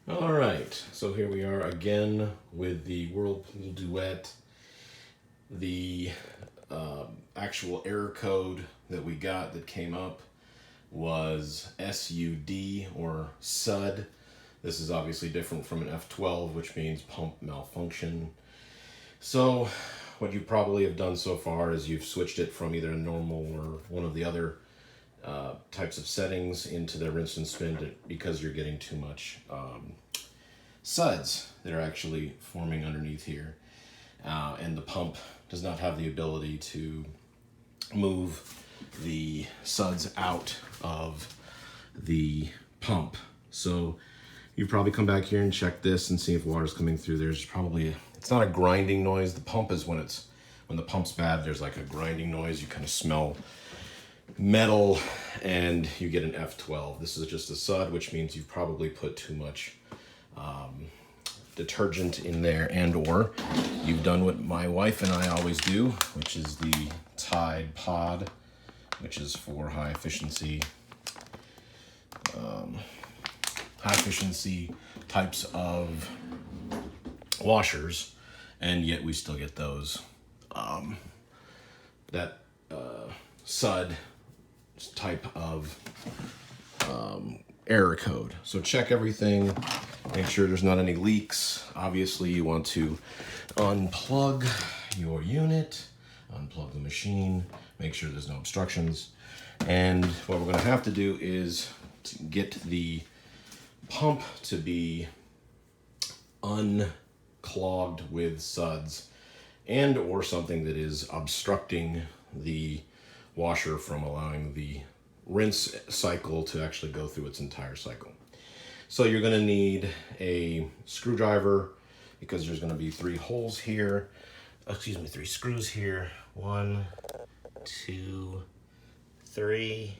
All right, so here we are again with the Whirlpool Duet. The actual error code that we got that came up was SUD or SUD. This is obviously different from an F12, which means pump malfunction. So what you probably have done so far is you've switched it from either a normal or one of the other types of settings into the rinse and spin because you're getting too much suds that are actually forming underneath here. And the pump does not have the ability to move the suds out of the pump. So you probably come back here and check this and see if water's coming through. There's probably, it's not a grinding noise. The pump is when the pump's bad, there's like a grinding noise. You kind of smell metal and you get an F12. This is just a SUD, which means you've probably put too much detergent in there, and or you've done what my wife and I always do, which is the Tide Pod, which is for high efficiency types of washers, and yet we still get those SUD type of error code. So check everything, make sure there's not any leaks. Obviously you want to unplug your unit, unplug the machine, make sure there's no obstructions. And what we're going to have to do is to get the pump to be unclogged with suds and or something that is obstructing the washer from allowing the rinse cycle to actually go through its entire cycle. So you're going to need a screwdriver because there's going to be three screws here. 1, 2, 3.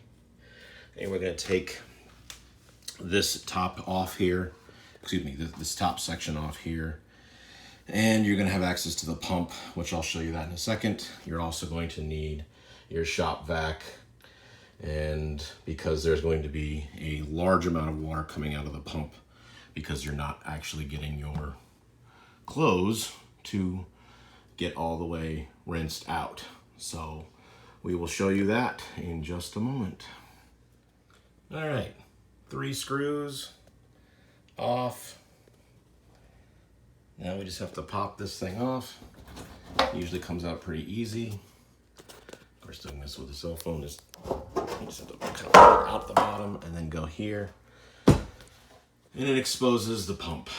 And we're going to take this top off here. This top section off here. And you're going to have access to the pump, which I'll show you that in a second. You're also going to need your shop vac, and because there's going to be a large amount of water coming out of the pump because you're not actually getting your clothes to get all the way rinsed out. So we will show you that in just a moment. All right, 3 screws off. Now we just have to pop this thing off. It usually comes out pretty easy. Of course, doing this with a cell phone is you just have to kind of pull it out the bottom and then go here. And it exposes the pump.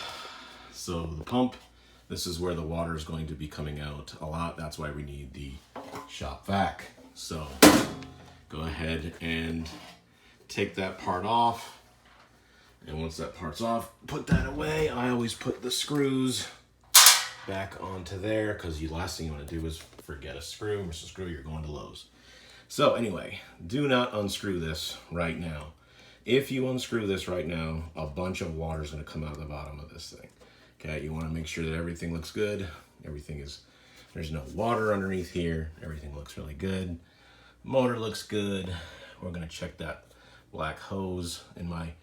So the pump, this is where the water is going to be coming out a lot. That's why we need the shop vac. So go ahead and take that part off. And once that part's off, put that away. I always put the screws back onto there because the last thing you want to do is forget a screw. Miss a screw, you're going to Lowe's. So anyway, do not unscrew this right now. If you unscrew this right now, a bunch of water is going to come out of the bottom of this thing. Okay, you want to make sure that everything looks good. There's no water underneath here. Everything looks really good. Motor looks good. We're going to check that black hose. In my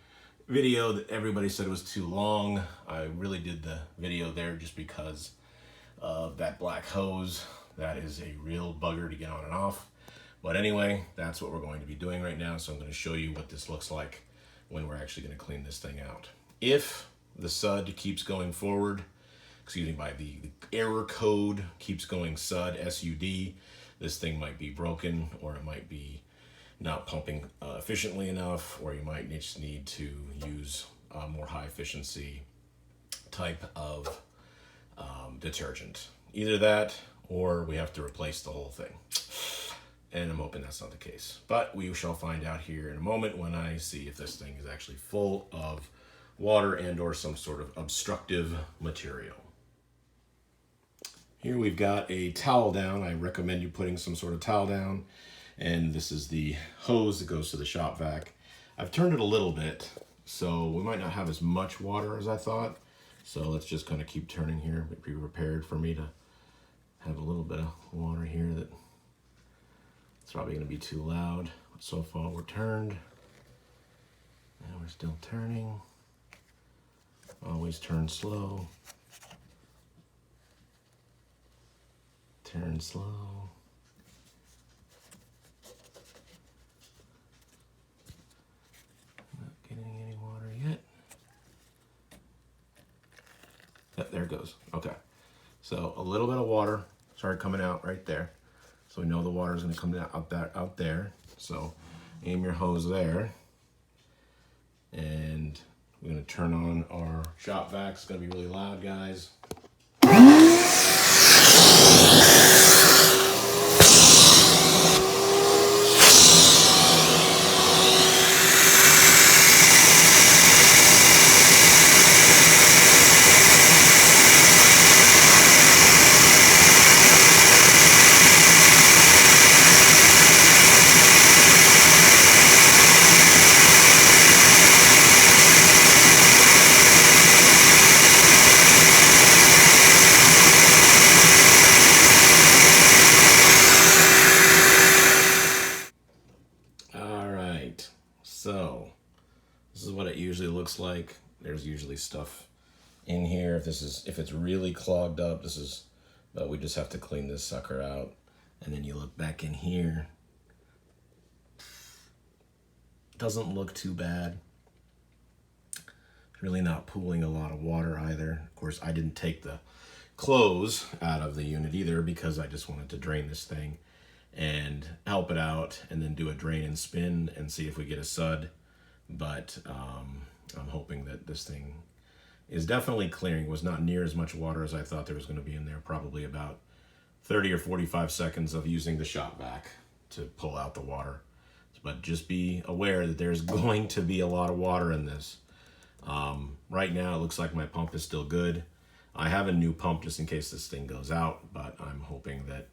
video that everybody said was too long, I really did the video there just because of that black hose. That is a real bugger to get on and off. But anyway, that's what we're going to be doing right now. So I'm going to show you what this looks like when we're actually going to clean this thing out. If the SUD keeps going forward, the error code keeps going SUD, S-U-D, this thing might be broken, or it might be not pumping efficiently enough, or you might just need to use a more high efficiency type of detergent. Either that, or we have to replace the whole thing. And I'm hoping that's not the case. But we shall find out here in a moment when I see if this thing is actually full of water and or some sort of obstructive material. Here we've got a towel down. I recommend you putting some sort of towel down. And this is the hose that goes to the shop vac. I've turned it a little bit, so we might not have as much water as I thought. So let's just kind of keep turning here, but be prepared for me to have a little bit of water here that it's probably going to be too loud. But so far we're turned. And we're still turning. Always turn slow. Turn slow. Not getting any water yet. Yep, there it goes. Okay. So a little bit of water started coming out right there. So we know the water is going to come down out there. So aim your hose there. And we're going to turn on our shop vac. It's going to be really loud, guys. So this is what it usually looks like. There's usually stuff in here. If it's really clogged up, but we just have to clean this sucker out. And then you look back in here. Doesn't look too bad. Really not pooling a lot of water either. Of course, I didn't take the clothes out of the unit either because I just wanted to drain this thing and help it out and then do a drain and spin and see if we get a SUD. But I'm hoping that this thing is definitely clearing. Was not near as much water as I thought there was going to be in there. Probably about 30 or 45 seconds of using the shop vac to pull out the water. But just be aware that there's going to be a lot of water in this. Right now it looks like my pump is still good. I have a new pump just in case this thing goes out, but I'm hoping that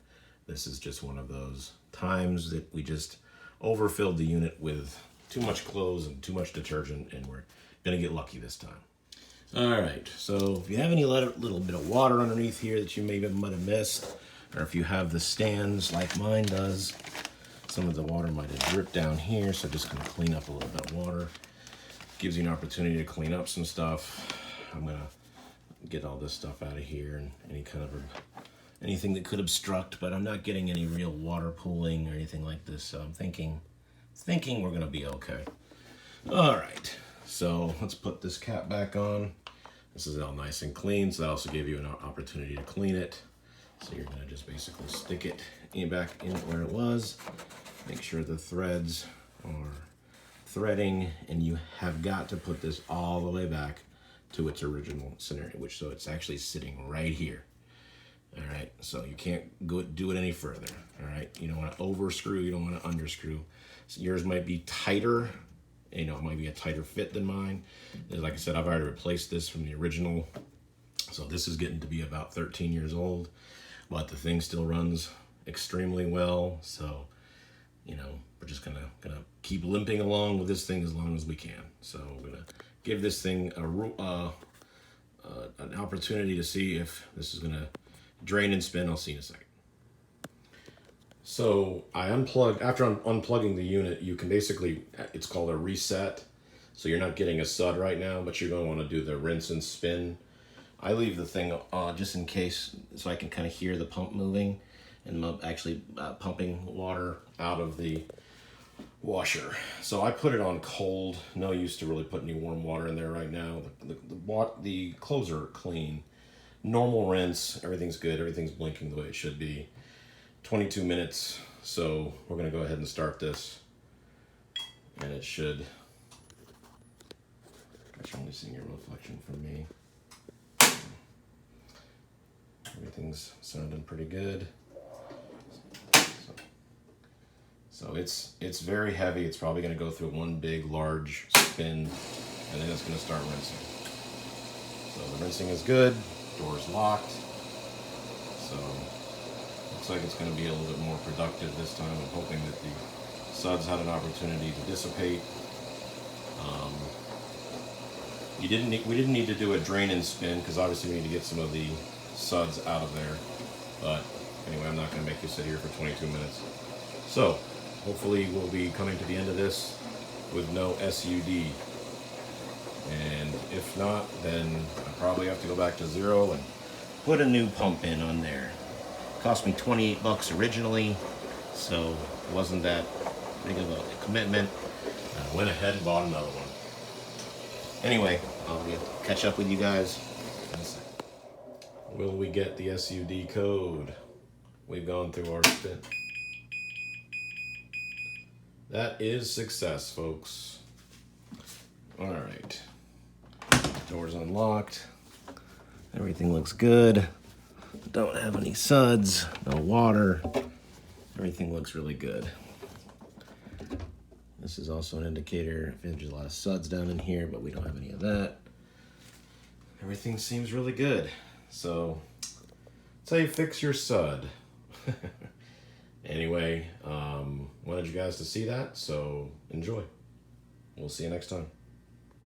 this is just one of those times that we just overfilled the unit with too much clothes and too much detergent, and we're gonna get lucky this time. All right, so if you have any little bit of water underneath here that you might have missed, or if you have the stands like mine does, some of the water might have dripped down here, so just gonna clean up a little bit of water. Gives you an opportunity to clean up some stuff. I'm gonna get all this stuff out of here and anything that could obstruct, but I'm not getting any real water pooling or anything like this, so I'm thinking we're gonna be okay. All right, so let's put this cap back on. This is all nice and clean, so that also gave you an opportunity to clean it. So you're gonna just basically stick it back in where it was. Make sure the threads are threading, and you have got to put this all the way back to its original scenario, so it's actually sitting right here. All right, so you can't go do it any further. All right, you don't want to overscrew, you don't want to underscrew. So yours might be tighter, it might be a tighter fit than mine. And like I said, I've already replaced this from the original, so this is getting to be about 13 years old, but the thing still runs extremely well. So we're just gonna keep limping along with this thing as long as we can. So we're gonna give this thing an opportunity to see if this is gonna drain and spin. I'll see in a second. So after unplugging the unit, you can basically, it's called a reset. So you're not getting a SUD right now, but you're going to want to do the rinse and spin. I leave the thing just in case, so I can kind of hear the pump moving and actually pumping water out of the washer. So I put it on cold. No use to really put any warm water in there right now. The clothes are clean. Normal rinse, everything's good, everything's blinking the way it should be. 22 minutes, so we're gonna go ahead and start this. And it should, gosh, I'm only seeing a reflection from me. Everything's sounding pretty good. So it's very heavy. It's probably gonna go through one big, large spin, and then it's gonna start rinsing. So the rinsing is good. Door's locked, so looks like it's going to be a little bit more productive this time. I'm hoping that the SUDs had an opportunity to dissipate. We didn't need to do a drain and spin because obviously we need to get some of the SUDs out of there. But anyway, I'm not going to make you sit here for 22 minutes. So hopefully we'll be coming to the end of this with no SUD. And if not, then I probably have to go back to 0 and put a new pump in on there. It cost me 28 bucks originally, so it wasn't that big of a commitment. I went ahead and bought another one. Anyway, I'll catch up with you guys in a second. Will we get the SUD code? We've gone through our stint. That is success, folks. All right. Door's unlocked. Everything looks good. Don't have any suds, no water. Everything looks really good. This is also an indicator if there's a lot of suds down in here, but we don't have any of that. Everything seems really good. So that's how you fix your SUD. Anyway, wanted you guys to see that, so enjoy. We'll see you next time.